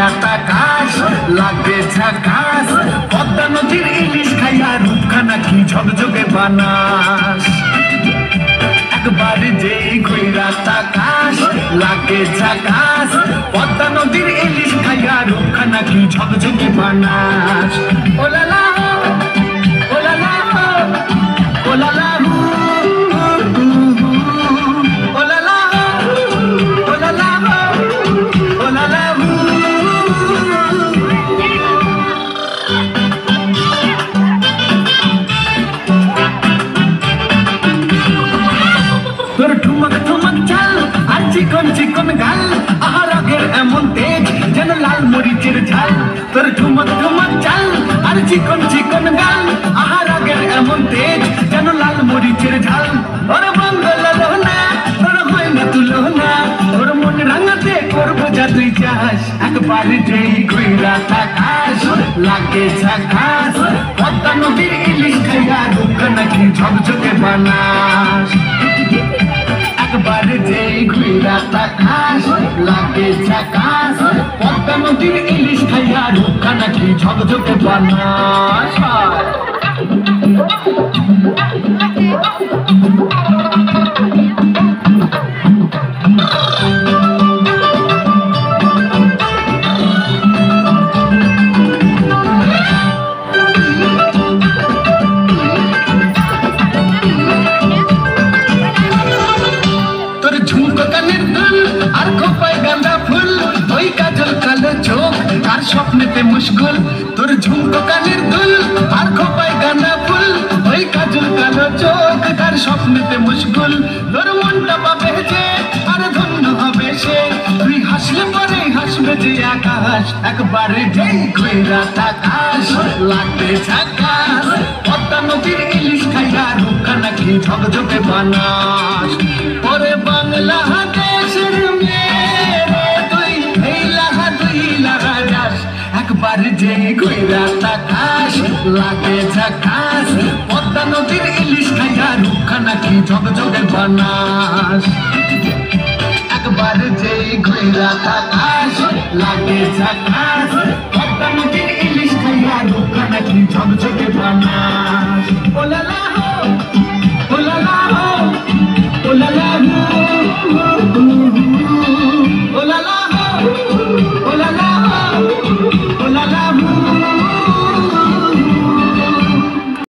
ঘুইরা তাকাস লাগে ঝাকাস পদ্মা নদীর ইলিশ খাইয়া রূপখানা কি ঝকঝকে বানাস একবার যেই ঘুইরা তাকাস লাগে ঝাকাস পদ্মা নদীর ইলিশ খাইয়া রূপখানা কি ঝকঝকে বানাস ওলালা ওলালা ওলালা তোর ঠুমক ঠুমক চাল আর চিকন চিকন গাল আহার আগের এমন তেজ যেন লাল মরিচের ঝাল তোর ঠুমক ঠুমক চাল আর চিকন চিকন গাল আহার আগের এমন তেজ যেন লাল মরিচের ঝাল ওর বাঙ্গল লোহনা তোর হয় না তুলনা তোর মন রাঙাতে করবো যা তুই চাস একবার যেই ঘুইরা তাকাস লাগে ঝাকাস পদ্মা নদীর ইলিশ খাইয়া রূপখানা কি ঝকঝকে বানাস একবার যেই ঘুইরা তাকাস লাগে ঝাকাস পদ্মা নদীর ইলিশ খাইয়া রূপখানা কি ঝকঝকে বানাস আর স্বপ্নেতে মুশকুল তোর ঝুমকো কানের দুল আর খোপায় গাঁদা ফুল ওই কাজল কালো চোখ তার স্বপ্নেতে মুশকুল তোর মনটা পাবে যে আর ধন্য হবে সে তুই হাসলে পরে হাসবে যে আকাশ একবার যেই ঘুইরা তাকাস লাগবে ঝাকাস পদ্মা নদীর ইলিশ খাইয়া রূপখানা কি ঝকঝকে বানাস ওরে বাংলাদেশের মেয়ে তুই এই লাহা দুই লাহা যাস একবার যে ঘুইরা তাকাস লাগে ঝাকাস পদ্মা নদীর ইলিশ খাইয়া রূপখানা কি ঝকঝকে বানাস একবার যে ঘুইরা তাকাস লাগে ঝাকাস পদ্মা নদীর ইলিশ খাইয়া রূপখানা কি ঝকঝকে বানাস।